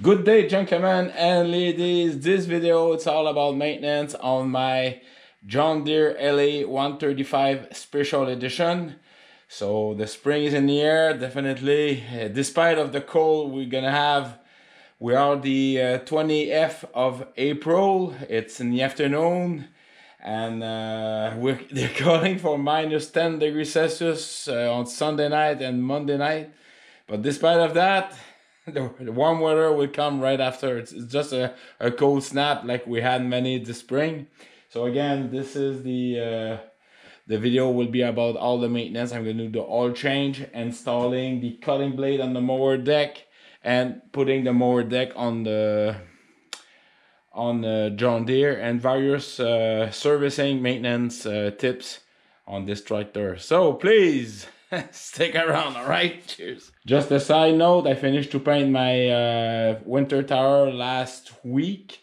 Good day, gentlemen and ladies. This video it's all about maintenance on my John Deere LA135 Special Edition. So the spring is in the air, definitely. Despite of the cold we're gonna have, we are the 20th of April. It's in the afternoon, and they're calling for minus 10 degrees Celsius on Sunday night and Monday night. But despite of that, the warm weather will come right after. It's just a cold snap like we had many this spring. So again, this is the video will be about all the maintenance. I'm going to do the oil change, installing the cutting blade on the mower deck, and putting the mower deck on the John Deere, and various servicing maintenance tips on this tractor. So please stick around, all right? Cheers. Just a side note, I finished to paint my winter tower last week,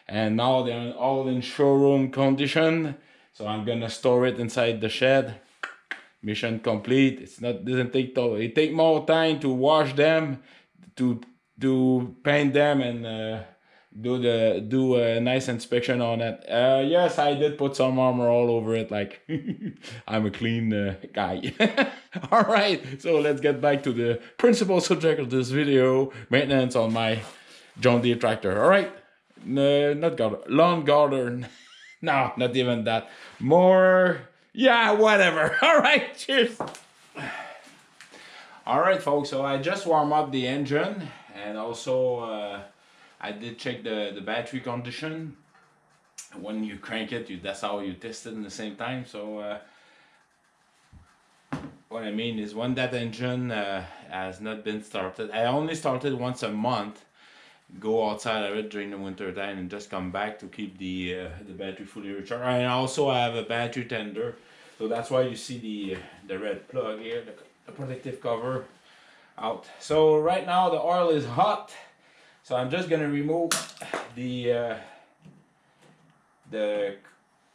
and now they're all in showroom condition. So I'm gonna store it inside the shed. Mission complete. Doesn't take it take more time to wash them, to paint them, and do a nice inspection on it. Yes, I did put some armor all over it, like I'm a clean guy. All right, so let's get back to the principal subject of this video: maintenance on my John Deere tractor. All right, no, not lawn garden. No, not even that. More, yeah, whatever. All right, cheers. All right, folks. So I just warm up the engine, and also I did check the battery condition. When you crank it, that's how you test it in the same time. So what I mean is, when that engine has not been started, I only started once a month. Go outside of it during the winter time and just come back to keep the battery fully recharged. And I also have a battery tender, so that's why you see the red plug here, the protective cover out. So right now the oil is hot, so I'm just gonna remove the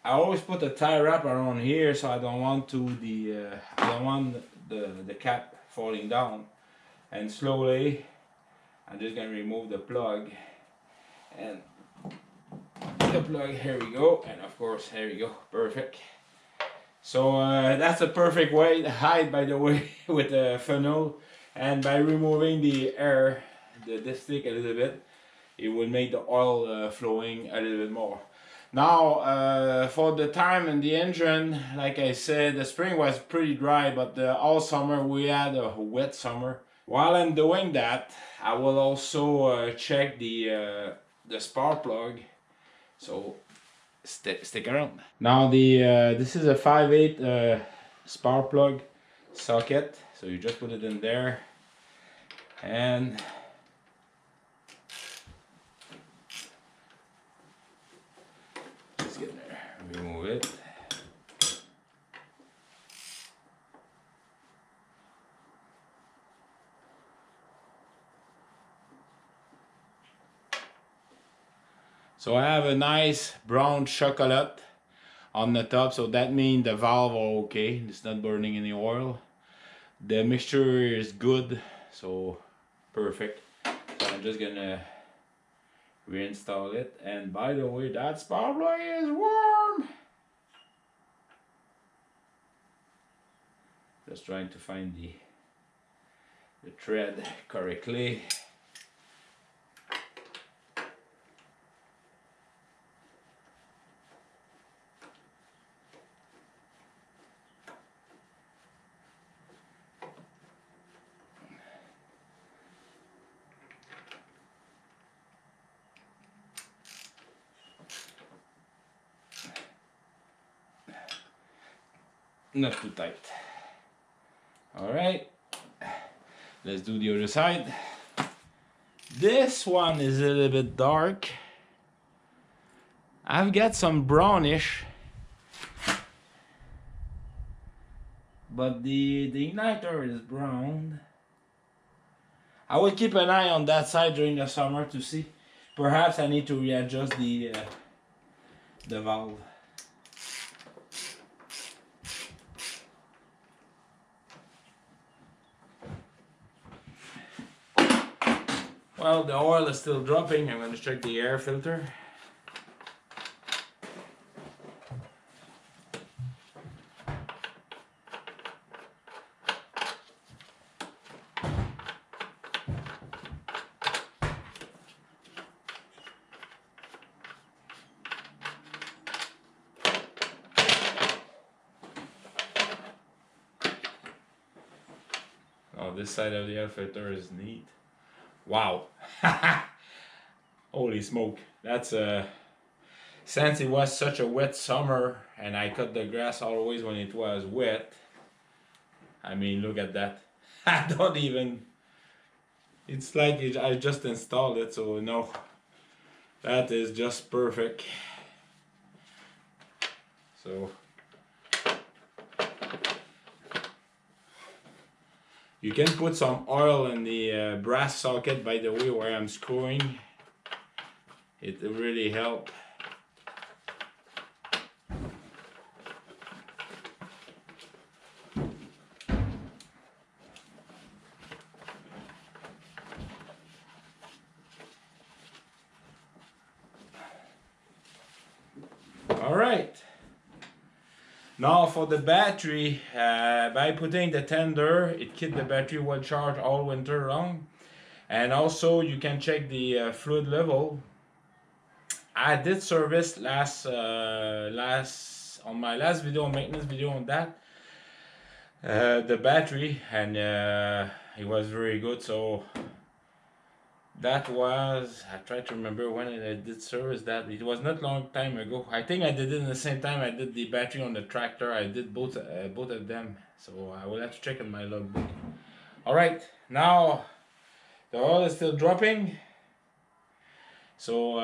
I always put a tie wrap around here, so I don't want the cap falling down. And slowly I'm just gonna remove the plug, and the plug, here we go, and of course here we go, perfect. So that's a perfect way to hide, by the way, with a funnel. And by removing the air, the dipstick a little bit, it will make the oil flowing a little bit more. Now for the time in the engine, like I said, the spring was pretty dry, but all summer we had a wet summer. While I'm doing that, I will also check the spark plug. So stick around. Now this is a 5/8 spark plug socket. So you just put it in there, and just get there. Remove it. So I have a nice brown chocolate on the top, so that means the valve are okay. It's not burning any oil. The mixture is good, so perfect. So I'm just gonna reinstall it. And by the way, that spark plug is warm. Just trying to find the thread correctly. Not too tight. All right, let's do the other side. This one is a little bit dark. I've got some brownish, but the igniter is brown. I will keep an eye on that side during the summer to see. Perhaps I need to readjust the valve. Well, the oil is still dropping. I'm going to check the air filter. Oh, this side of the air filter is neat. Wow. Holy smoke. That's since it was such a wet summer and I cut the grass always when it was wet. I mean, look at that. I don't even, it's like I just installed it, so no. That is just perfect. So you can put some oil in the brass socket, by the way, where I'm screwing. It will really help. All right. Now for the battery, by putting the tender, it keeps the battery well charged all winter long. And also you can check the fluid level. I did service on my last video, maintenance video on that, the battery, and it was very good. So that was, I try to remember when I did service that. It was not long time ago. I think I did it in the same time I did the battery on the tractor. I did both of them. So I will have to check in my logbook. All right, now the oil is still dropping. So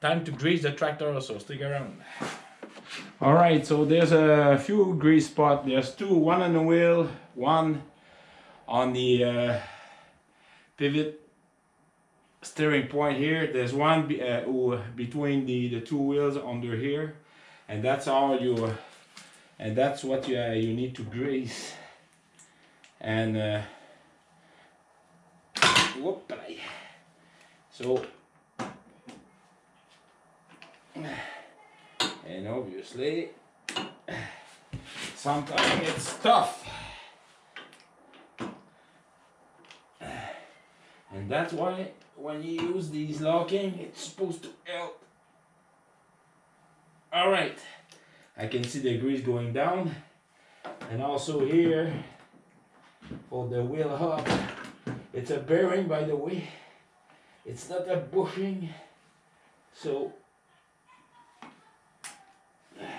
time to grease the tractor, so stick around. All right, so there's a few grease spots. There's two, one on the wheel, one on the pivot steering point here. There's one between the two wheels under here, and that's all you, and that's what you need to grease. And whoop, so, and obviously sometimes it's tough, and that's why when you use these locking, it's supposed to help. All right, I can see the grease going down, and also here for the wheel hub, it's a bearing, by the way. It's not a bushing, so there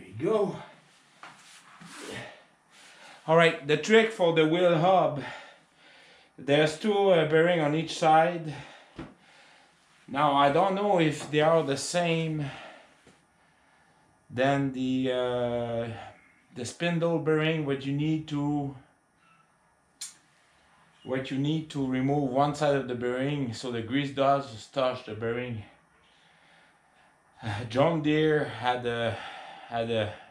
we go. All right, the trick for the wheel hub, there's two bearing on each side. Now I don't know if they are the same. Then the spindle bearing, what you need to remove one side of the bearing so the grease does touch the bearing. John Deere had a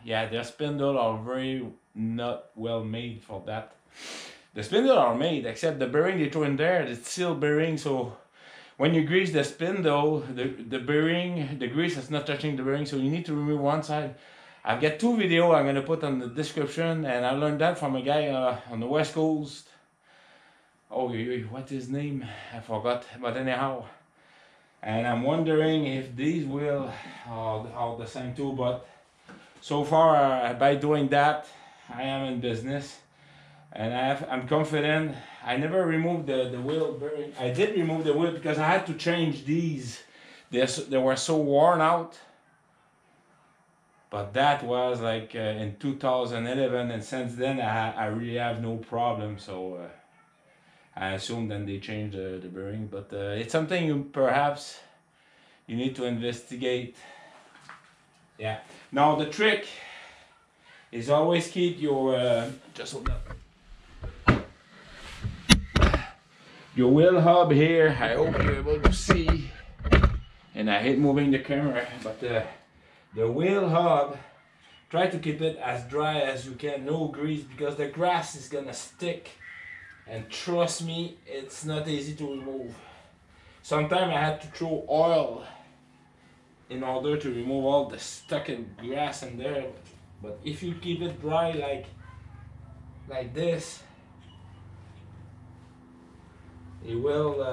yeah, their spindle are very not well made for that. The spindle are made, except the bearing they throw in there, it's still bearing, so when you grease the spindle, the bearing, the grease is not touching the bearing, so you need to remove one side. I've got two videos I'm going to put on the description, and I learned that from a guy on the West Coast. Oh, what's his name? I forgot, but anyhow. And I'm wondering if these wheels are the same too, but so far by doing that, I am in business. And I'm confident. I never removed the wheel bearing. I did remove the wheel because I had to change these. They were so worn out. But that was like in 2011, and since then I really have no problem. So I assume then they changed the bearing. But it's something you perhaps you need to investigate. Yeah. Now the trick is always keep your just hold up. Your wheel hub here, I hope you're able to see, and I hate moving the camera, but the wheel hub try to keep it as dry as you can, no grease, because the grass is gonna stick, and trust me, it's not easy to remove. Sometimes I had to throw oil in order to remove all the stuck in grass in there, but if you keep it dry like this, it will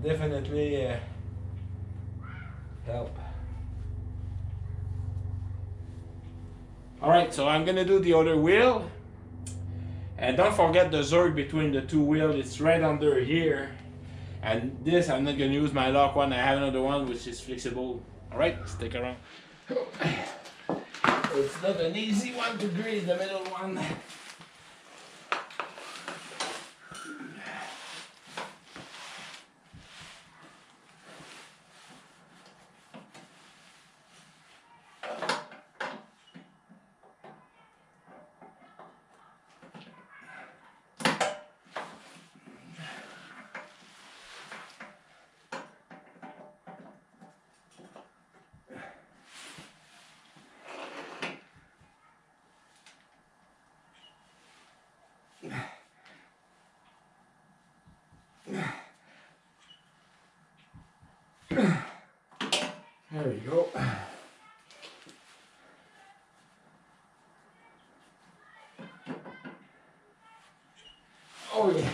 definitely help. Alright, so I'm gonna do the other wheel. And don't forget the zerk between the two wheels, it's right under here. And this, I'm not gonna use my lock one, I have another one which is flexible. Alright, stick around. It's not an easy one to grease, the middle one. There we go. Oh yeah.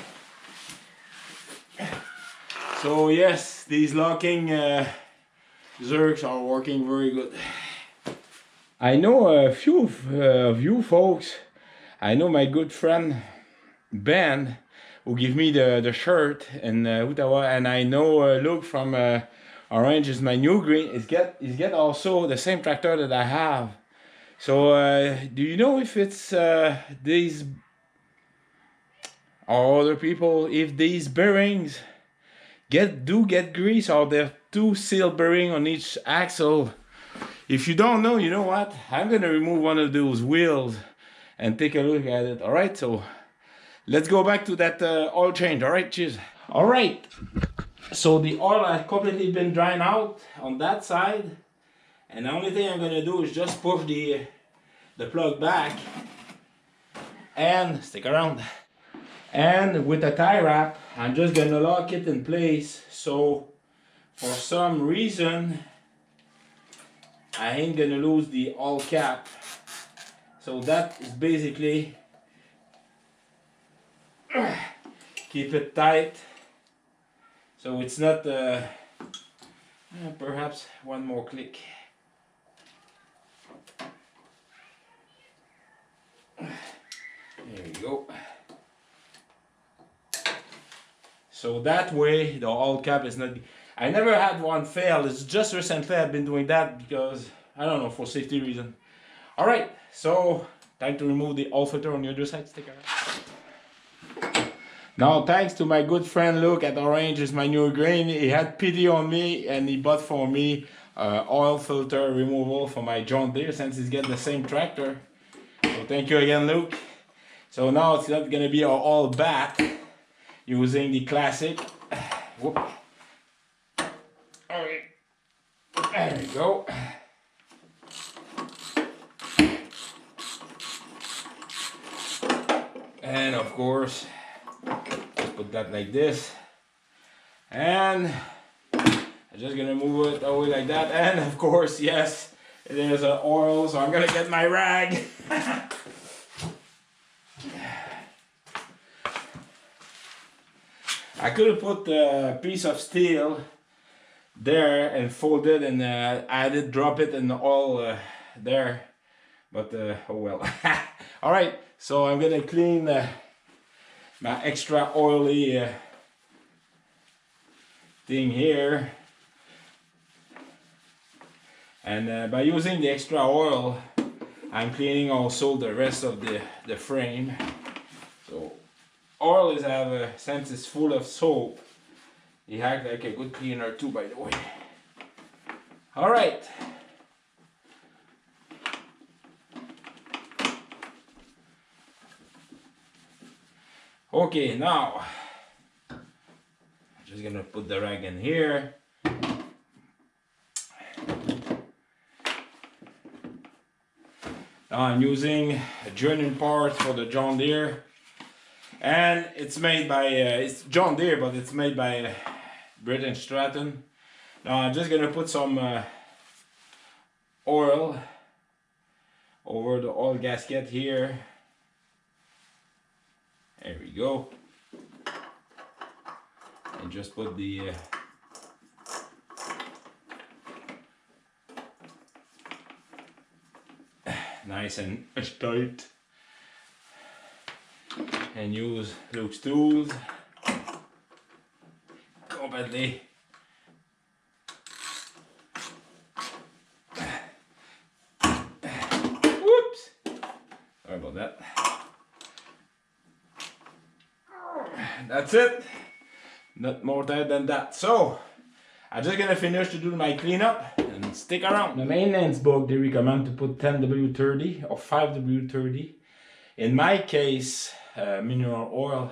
So yes, these locking zerks are working very good. I know a few of you folks. I know my good friend Ben, who gave me the shirt in Ottawa, and I know Luke from Orange is my new green. He's get also the same tractor that I have. So do you know if it's these or other people, if these bearings get grease, or there are two seal bearing on each axle? If you don't know, you know what? I'm gonna remove one of those wheels and take a look at it. All right, so let's go back to that oil change. All right, cheers. All right, so the oil has completely been drained out on that side, and the only thing I'm gonna do is just push the plug back and stick around. And with a tie wrap, I'm just gonna lock it in place. So for some reason, I ain't gonna lose the oil cap. So that is basically keep it tight. So it's not perhaps one more click. There you go. So that way the oil cap is not. I never had one fail. It's just recently I've been doing that because I don't know, for safety reason. All right, so time to remove the oil filter on the other side. Stick around. Now, thanks to my good friend Luke at Orange is my new green, he had pity on me and he bought for me oil filter removal for my John Deere, since he's getting the same tractor. So thank you again, Luke. So now it's not gonna be all back using the classic. Whoop. Alright, there we go. And of course, just put that like this, and I'm just gonna move it away like that. And of course, yes, there's an oil, so I'm gonna get my rag. I could have put a piece of steel there and fold it and added, drop it in the oil there, but oh well. All right, so I'm gonna clean my extra oily thing here, and by using the extra oil, I'm cleaning also the rest of the frame. So oil is since it's full of soap, it acts like a good cleaner too, by the way. All right. Okay, now I'm just gonna put the rag in here. I'm using a joining part for the John Deere, and it's made by it's John Deere, but it's made by British Stratton. Now I'm just gonna put some oil over the oil gasket here. There we go. And just put the nice and tight, and use Luke's tools completely. Whoops, sorry about that. That's it, not more tight than that. So I'm just gonna finish to do my cleanup and stick around. The maintenance book, they recommend to put 10W30 or 5W30. In my case, mineral oil.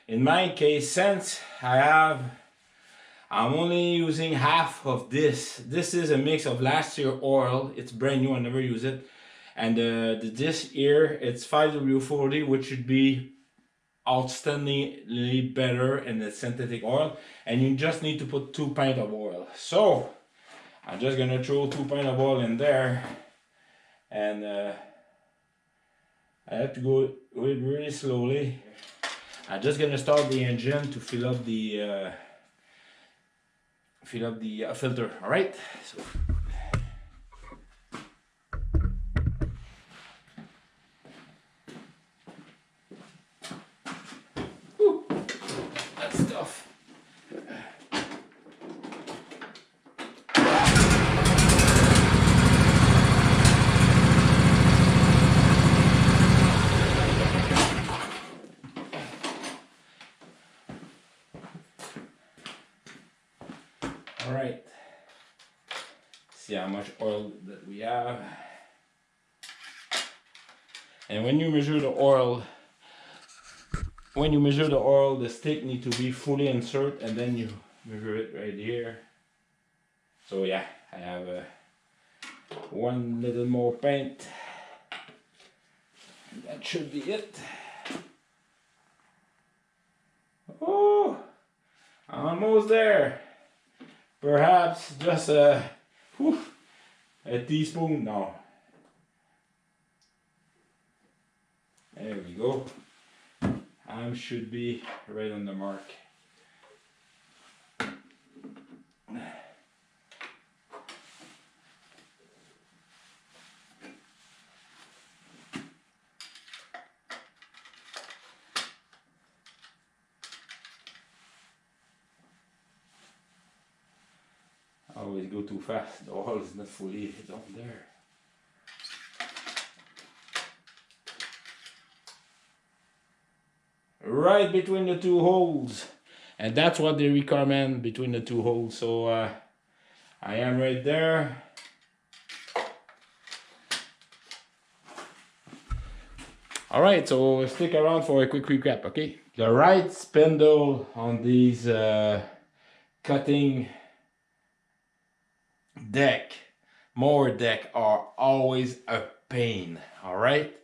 In my case, since I'm only using half of this. This is a mix of last year oil. It's brand new, I never use it. And this here, it's 5W40, which should be outstandingly better in the synthetic oil, and you just need to put 2 pints of oil. So I'm just gonna throw 2 pints of oil in there, and I have to go with really slowly. I'm just gonna start the engine to fill up the filter. All right, so all right, see how much oil that we have. And when you measure the oil, the stick needs to be fully inserted, and then you measure it right here. So yeah, I have one little more paint. That should be it. Oh, almost there. Perhaps just a teaspoon. No. There we go. I should be right on the mark. I always go too fast. The oil is not fully down there. Right between the 2 holes, and that's what they recommend, between the 2 holes. So I am right there. All right, so stick around for a quick recap, okay? The right spindle on these cutting mower deck are always a pain. All right,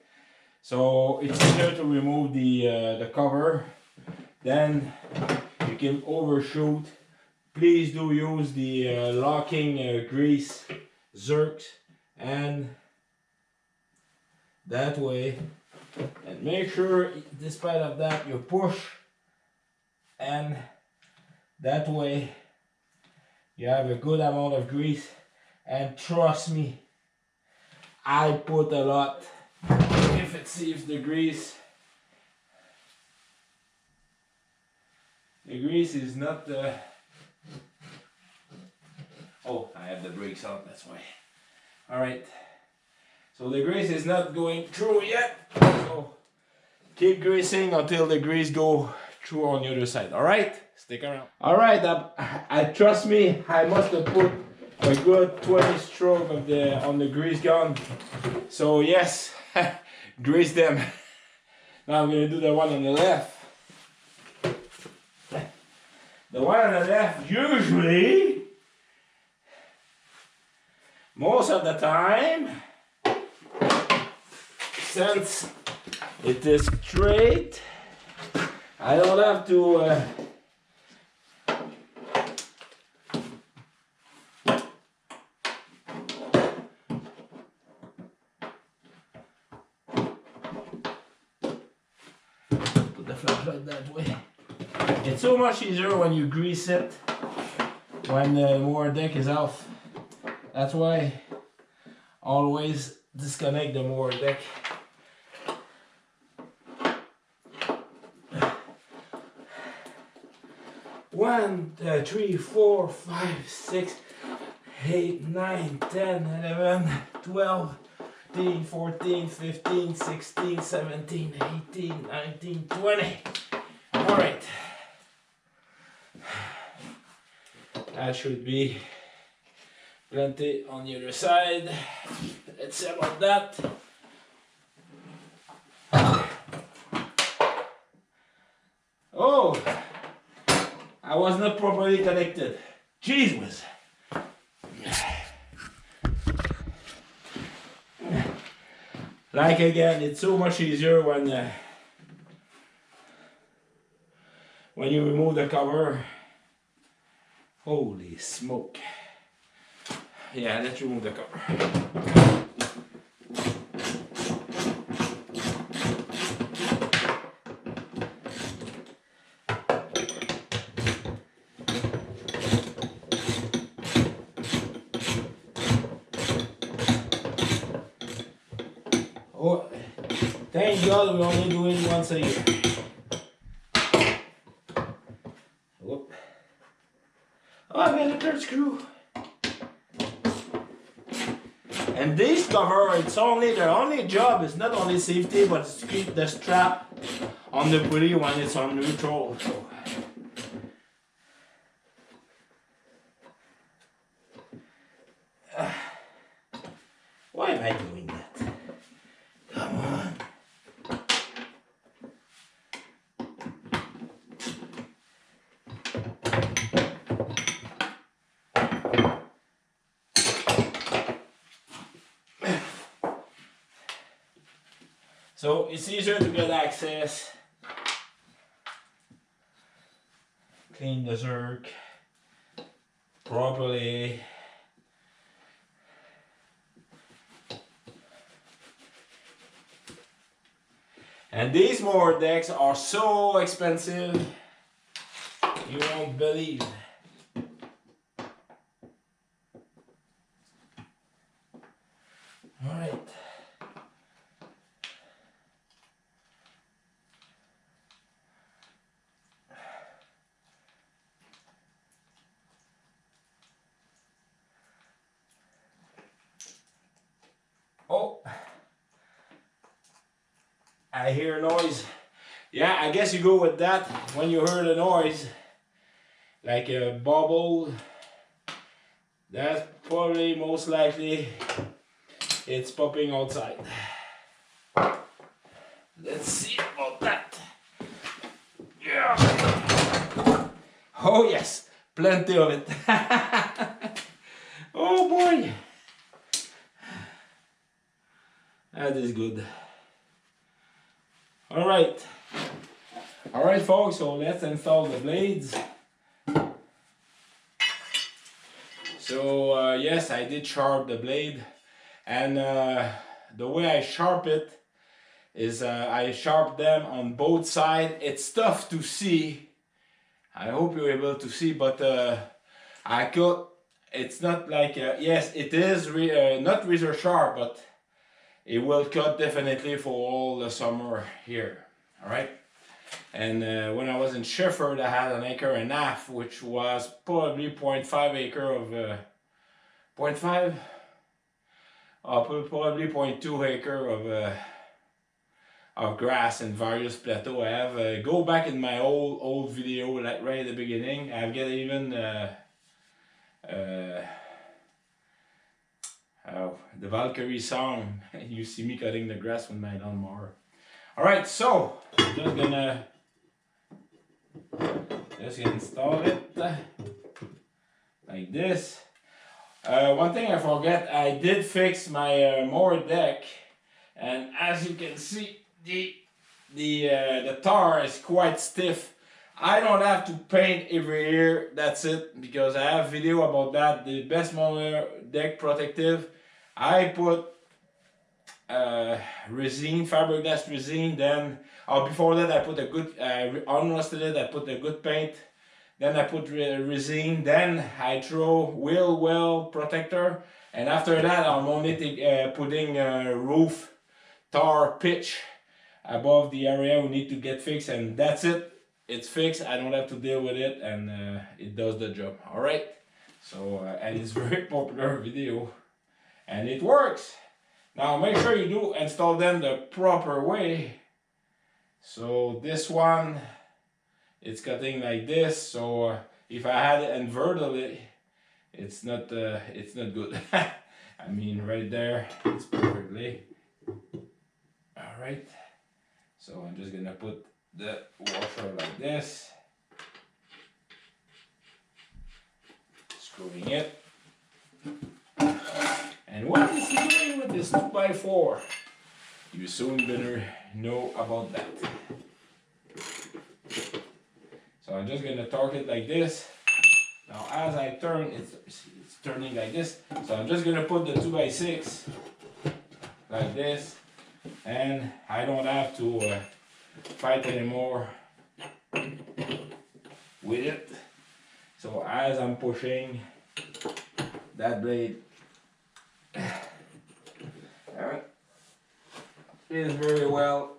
so it's easier to remove the cover, then you can overshoot. Please do use the locking grease zerks, and that way, and make sure despite of that you push, and that way you have a good amount of grease. And trust me, I put a lot. If it saves the grease is not the... Oh, I have the brakes on, that's why. Alright, so the grease is not going through yet, so keep greasing until the grease go through on the other side. Alright, stick around. Alright, I trust me, I must have put a good 20 stroke of on the grease gun. So yes, grease them. Now I'm gonna do the one on the left. The one on the left, usually, most of the time, since it is straight, I don't have to put the flashlight that way. It's so much easier when you grease it when the mower deck is off. That's why always disconnect the mower deck. One, 2, 3, 4, 5, 6, 8, 9, 10, 11, 12, 13, 14, 15, 16, 17, 18, 19, 20. Alright. That should be plenty on the other side. Let's see about that. Oh, I was not properly connected. Jeez whiz. Like again, it's so much easier when you remove the cover. Holy smoke. Yeah, let's remove the cover. Oh, thank God we only do it once a year. Whoop. Oh, I got a third screw. And this cover, it's only their only job is not only safety, but to keep the strap on the pulley when it's on neutral. So. Why am I doing that? Come on. So it's easier to get access. Clean the zerk properly. And these mower decks are so expensive, you won't believe. All right. Oh, I hear a noise. Yeah, I guess you go with that when you heard a noise, like a bubble. That's probably most likely it's popping outside. Let's see about that. Yeah. Oh yes, plenty of it. Oh boy. That is good. Alright, folks, so let's install the blades. So yes, I did sharp the blade, and the way I sharp it is I sharp them on both sides. It's tough to see. I hope you're able to see, but I could. It's not like yes, it is not razor sharp, but it will cut definitely for all the summer here. All right. And when I was in Shefford, I had 1.5 acres, which was probably 0.5 acre of 0.5, probably 0.2 acre of grass and various plateaux. I have go back in my old video, like right at the beginning. I've got even the Valkyrie song. You see me cutting the grass with my lawnmower. All right, so just gonna install it like this. One thing I forget, I did fix my mower deck and as you can see, the tar is quite stiff. I don't have to paint every year, that's it, because I have video about that. The best mower deck protective, I put resin, fiberglass resin, then before that I put a good, unrusted it, I put a good paint, then I put resin, then I throw wheel well protector, and after that I'm only putting roof tar pitch above the area we need to get fixed, and that's it. It's fixed. I don't have to deal with it, and it does the job. All right. So and it's very popular video, and it works. Now make sure you do install them the proper way. So this one, it's cutting like this. So if I had it inverted, it's not good. I mean, right there, it's perfectly. All right. So I'm just gonna put the washer like this, screwing it. And what is he doing with this 2x4? You soon better know about that. So I'm just gonna torque it like this. Now as I turn, it's turning like this. So I'm just gonna put the 2x6 like this, and I don't have to fight anymore with it. So as I'm pushing that blade, is very well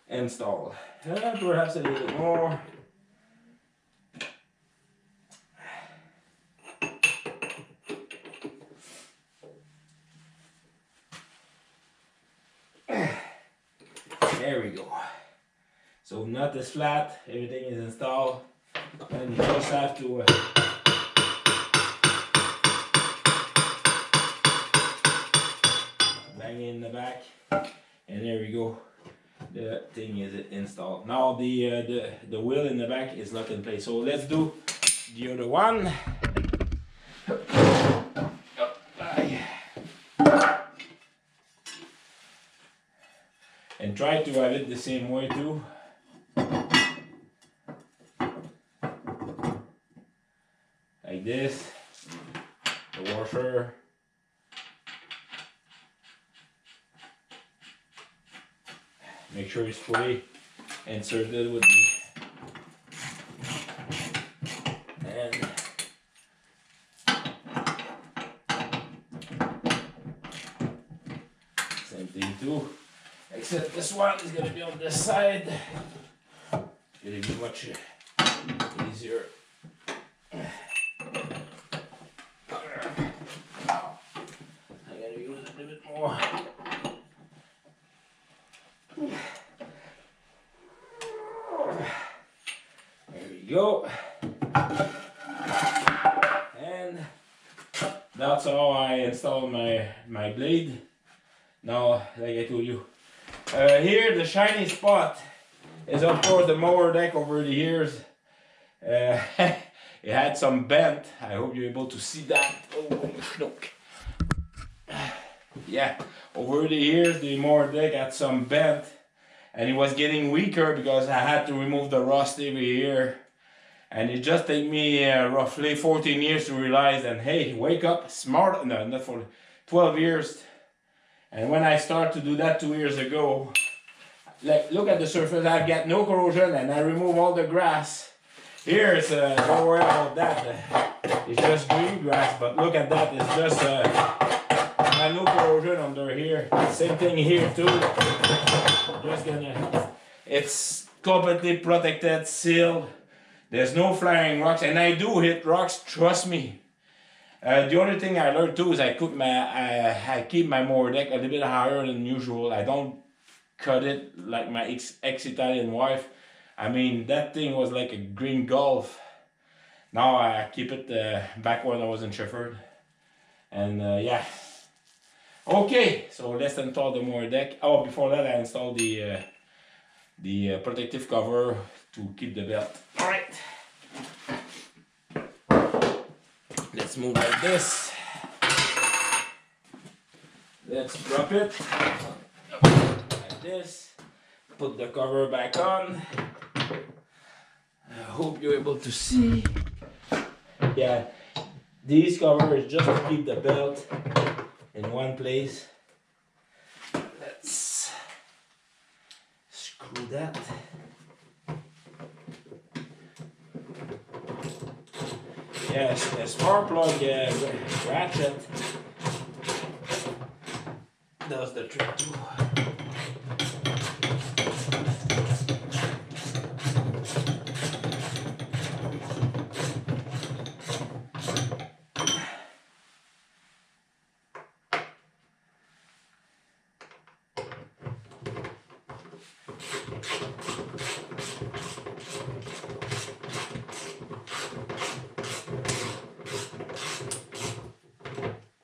installed. Perhaps a little bit more. There we go. So nut is flat, everything is installed, and you just have to bang it in the back, and there we go. The thing is installed. Now the wheel in the back is not in place. So let's do the other one. And try to have it the same way too. Like this. The washer. Make sure it's fully inserted with the and same thing too. Except this one is going to be on this side. It's going to be much easier. I got to use it a little bit more. There we go. And that's how I install my blade. Now, like I told you, here the shiny spot is of course the mower deck over the years. It had some bent. I hope you're able to see that. Oh, look. Yeah, over the years the mower deck had some bent, and it was getting weaker because I had to remove the rust every year. And it just took me roughly 14 years to realize that, hey, wake up, smart, no, not for 12 years. And when I started to do that 2 years ago, like, look at the surface, I've got no corrosion, and I remove all the grass. Here it's, don't worry about that, it's just green grass, but look at that, it's just, I have no corrosion under here. Same thing here too, just gonna, it's completely protected, sealed, there's no flying rocks, and I do hit rocks, trust me. The other thing I learned too is I keep my mower deck a little bit higher than usual. I don't cut it like my ex-Italian wife. I mean, that thing was like a green Golf. Now I keep it back when I was in Shefford. And yeah. Okay, so let's install the mower deck. Oh, before that I installed the protective cover to keep the belt. All right. Let's move like this. Let's drop it like this. Put the cover back on. I hope you're able to see. Yeah, these covers just to keep the belt in one place. Let's screw that. Yes, a spark plug ratchet does the trick too.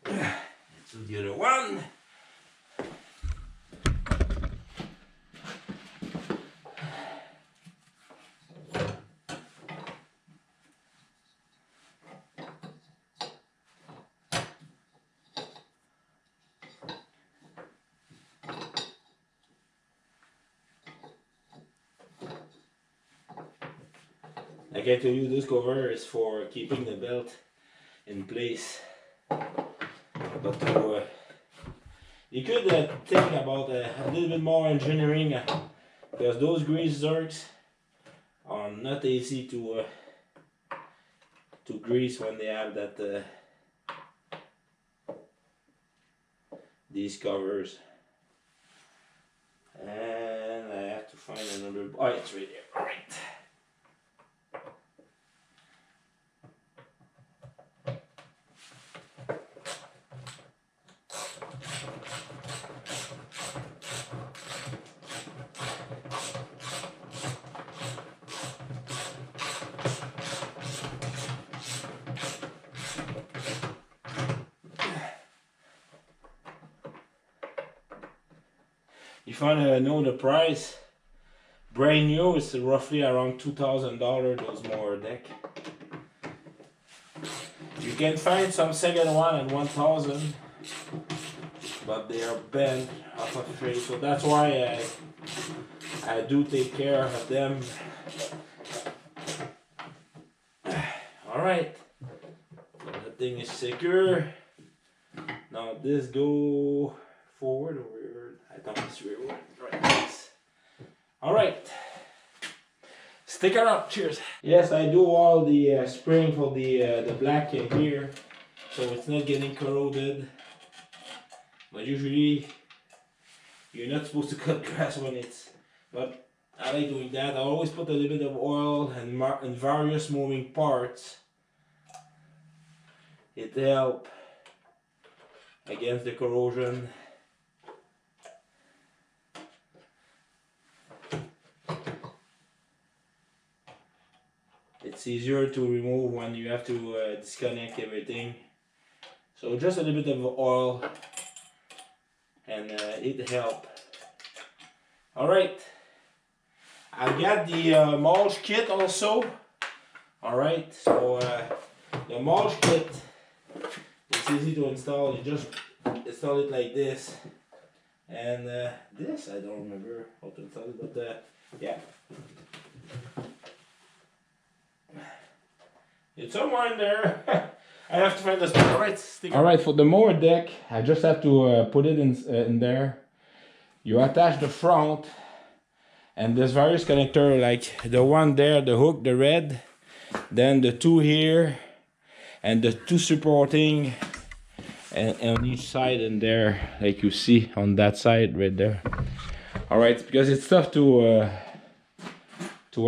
Let's do the other one. Like I told you, this cover is for keeping the belt in place. But you could think about a little bit more engineering because those grease zerks are not easy to grease when they have that these covers. And I have to find another. Oh, it's right there. All right. If you want to know the price, brand new is roughly around $2,000, those mower deck. You can find some second one at $1,000, but they are bent off of trade, so that's why I do take care of them. Alright, that thing is secure. Now this go forward or rearward? I thought it's rearward. Right, nice. Alright. Stick around, cheers. Yes, I do all the spraying for the black here, so it's not getting corroded. But usually, you're not supposed to cut grass when it's, but I like doing that. I always put a little bit of oil and various moving parts. It helps against the corrosion. It's easier to remove when you have to disconnect everything. So just a little bit of oil and it helps. Alright, I got the mulch kit also. Alright, so the mulch kit, it's easy to install. You just install it like this. And this, I don't remember how to install it, but yeah. It's somewhere in there. I have to find the sticker. Alright, for the mower deck, I just have to put it in there. You attach the front and there's various connectors, like the one there, the hook, the red, then the two here, and the two supporting and on each side in there, like you see on that side right there. Alright, because it's tough to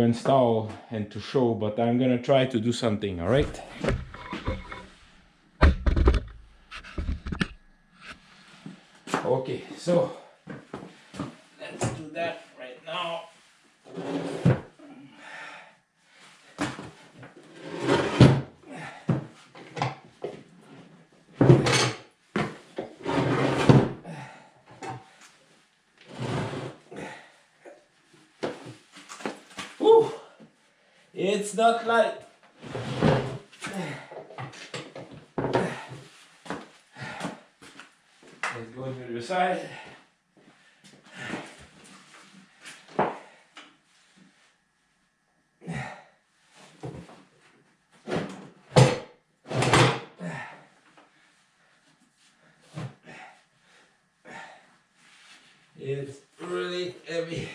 install and to show, but I'm gonna try to do something. Alright. Okay, so let's do that right now. Whew. It's not light. Let's go to the other side. It's really heavy.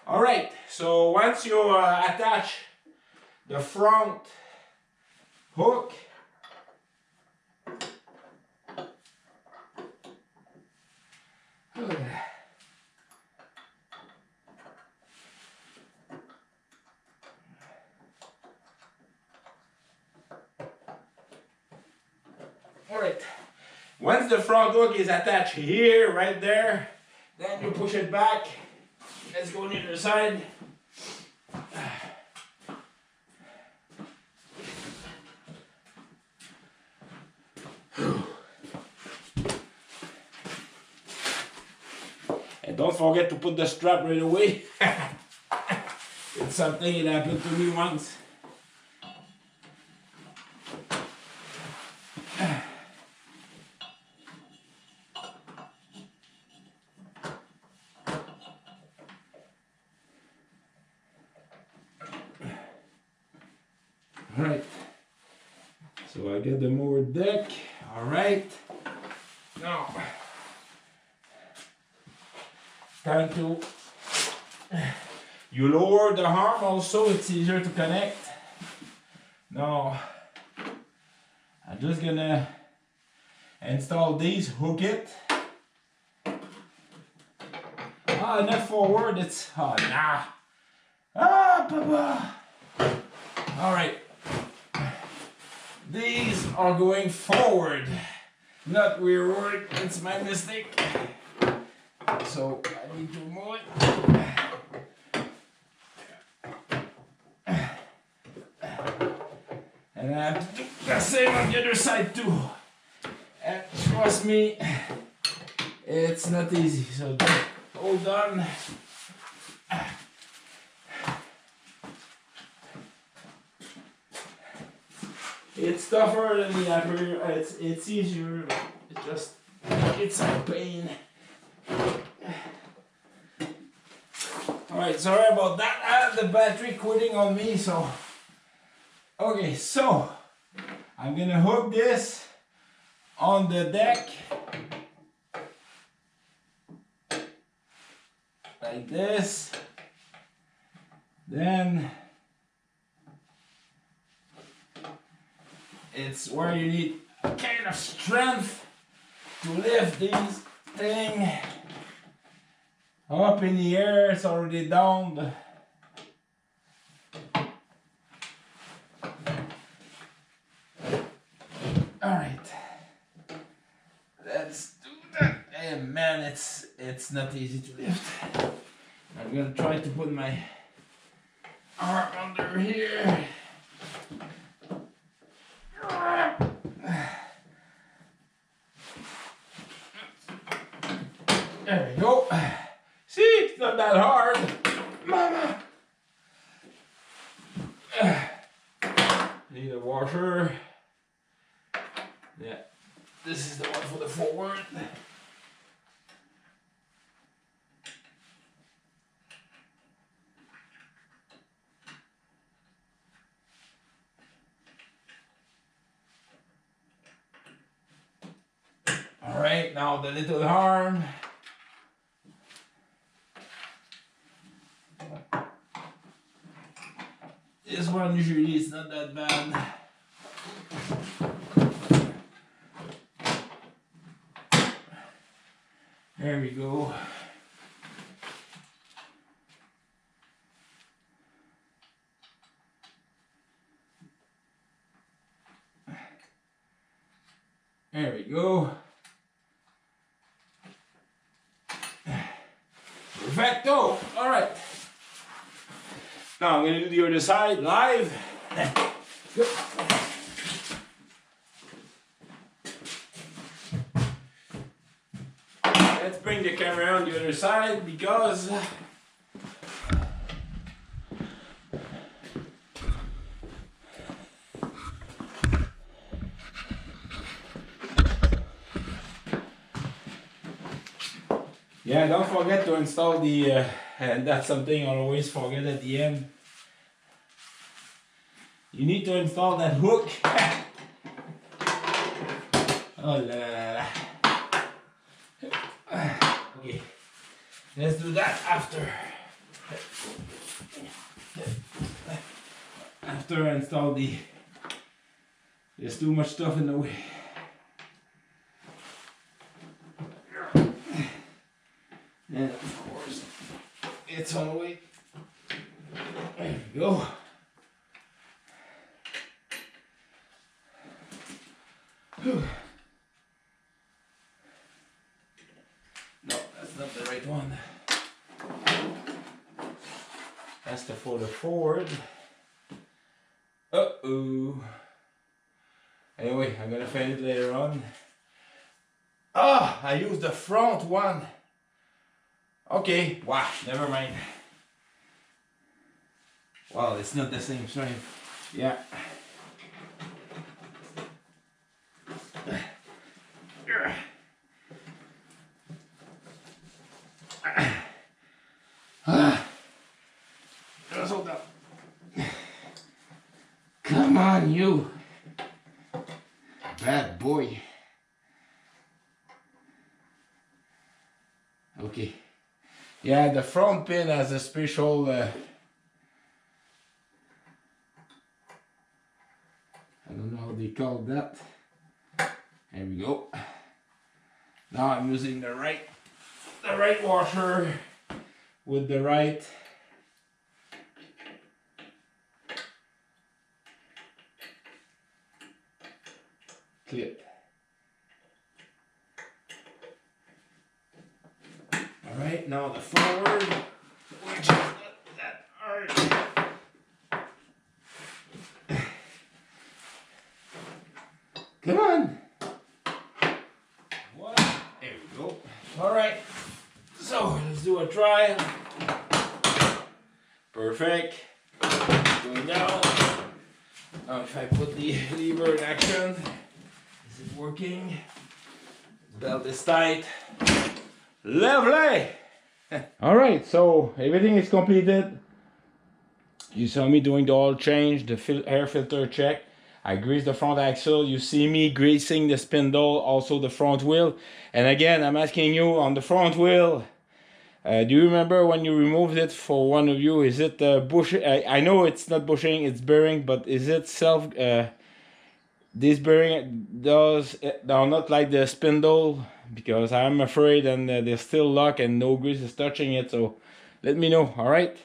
Alright, so once you attach the front hook, alright, once the front hook is attached here, right there, then you push it back. Let's go on the other side. And don't forget to put the strap right away. It's something that happened to me once. Alright, so I get the mower deck. Alright, now time to, you lower the arm also, it's easier to connect. Now I'm just gonna install these, hook it. Not forward, it's, nah. Papa. Alright. These are going forward, not rearward. It's my mistake. So I need to move it. And I have to do the same on the other side too. And trust me, it's not easy. So hold on. It's tougher than the upper, it's easier, it's a pain. Alright, sorry about that. I have the battery quitting on me, so. Okay, so I'm gonna hook this on the deck. Like this. Then it's where you need a kind of strength to lift these things up in the air. It's already down. Alright, let's do that. Hey man, it's not easy to lift. I'm gonna try to put my arm under here. There we go. See, it's not that hard. Mama. Need a washer. Yeah, this is the one for the forward. All right, now the little arm. This one usually is not that bad. There we go. There we go. Perfecto. All right. Now I'm going to do the other side live. Let's bring the camera on the other side because Yeah, don't forget to install the, and that's something I always forget at the end. You need to install that hook. Oh la la la. Okay, let's do that after. After I install the, there's too much stuff in the way. And of course, it's on the way. There we go. Whew. No, that's not the right one. That's the for the forward. Uh-oh. Anyway, I'm gonna find it later on. Ah, I used the front one. Okay, wow, never mind. Wow, it's not the same strength. Yeah. Hold up. Come on, you. Bad boy. Okay. Yeah, the front pin has a special I don't know how they call that. There we go. Now I'm using the right washer with the right clip. Alright, now the forward, which is not that hard. Come on. What? There we go. Alright, so let's do a trial. Perfect. Going down. Now if I put the lever in action, is it working? Belt is tight. Lovely! Alright, so everything is completed. You saw me doing the oil change, the air filter check. I greased the front axle. You see me greasing the spindle, also the front wheel. And again, I'm asking you on the front wheel, do you remember when you removed it for one of you? Is it bush? I know it's not bushing, it's bearing, but is it self? This bearing does not like the spindle, because I'm afraid and there's still lock and no grease is touching it. So let me know. All right.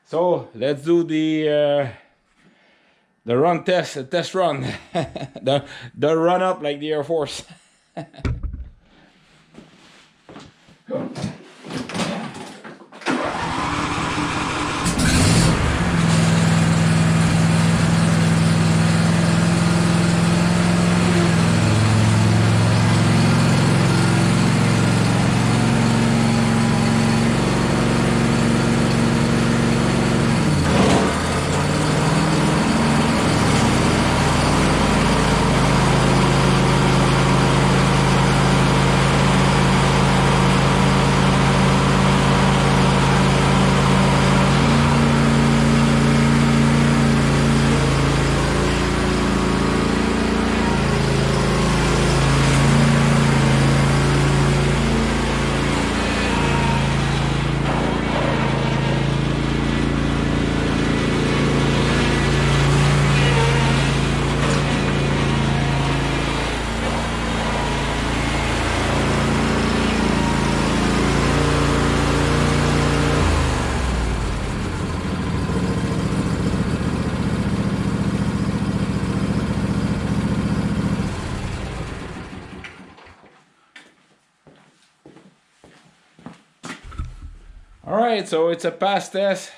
So let's do the run test run, the run up like the Air Force. Go. Alright, so it's a pass test.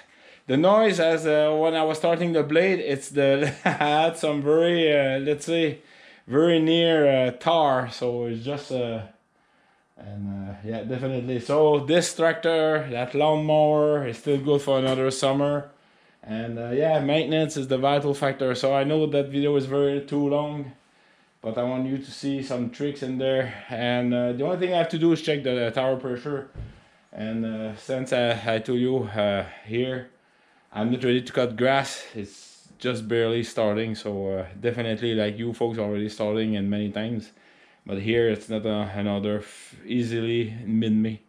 The noise as when I was starting the blade, it's the I had some very let's say very near tar, so it's just yeah, definitely. So this tractor, that lawnmower, is still good for another summer. And yeah, maintenance is the vital factor. So I know that video is very too long, but I want you to see some tricks in there. And the only thing I have to do is check the tire pressure. And since I told you here, I'm not ready to cut grass. It's just barely starting, so definitely like you folks already starting and many times. But here it's not another easily mid-May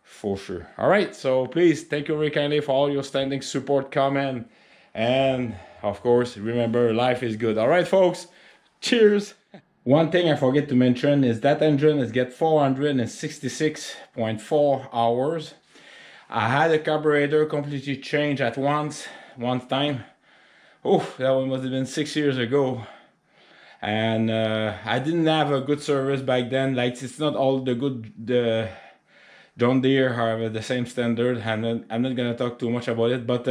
for sure. All right, so please thank you very kindly for all your standing support, comment, and of course remember life is good. All right, folks, cheers. One thing I forget to mention is that engine is get 466.4 hours. I had a carburetor completely changed at one time. Oh, that one must have been 6 years ago. And I didn't have a good service back then. Like, it's not all the John Deere have the same standard. I'm not gonna talk too much about it, but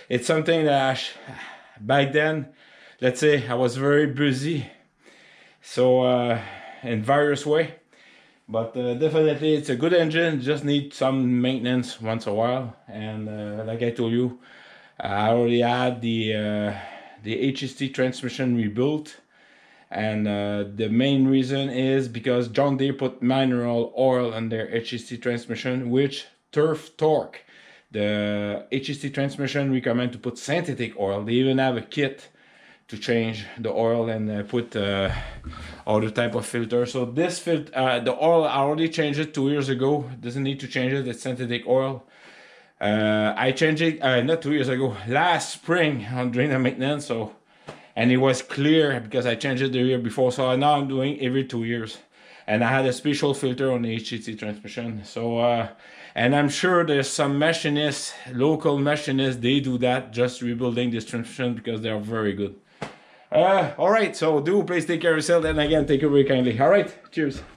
it's something that back then, let's say I was very busy. So in various way. But definitely it's a good engine, just need some maintenance once a while. And like I told you, I already had the HST transmission rebuilt. And the main reason is because John Deere put mineral oil on their HST transmission, which turf torque. The HST transmission recommend to put synthetic oil. They even have a kit to change the oil and put other type of filter. So this filter, the oil, I already changed it 2 years ago. Doesn't need to change it. It's synthetic oil. I changed it not 2 years ago, last spring during the maintenance. So, and it was clear because I changed it the year before. So now I'm doing every 2 years. And I had a special filter on the HCT transmission. So, and I'm sure there's some machinists, local machinists, they do that, just rebuilding this transmission because they are very good. All right, so do please take care of yourself, and again, thank you very kindly. All right, cheers.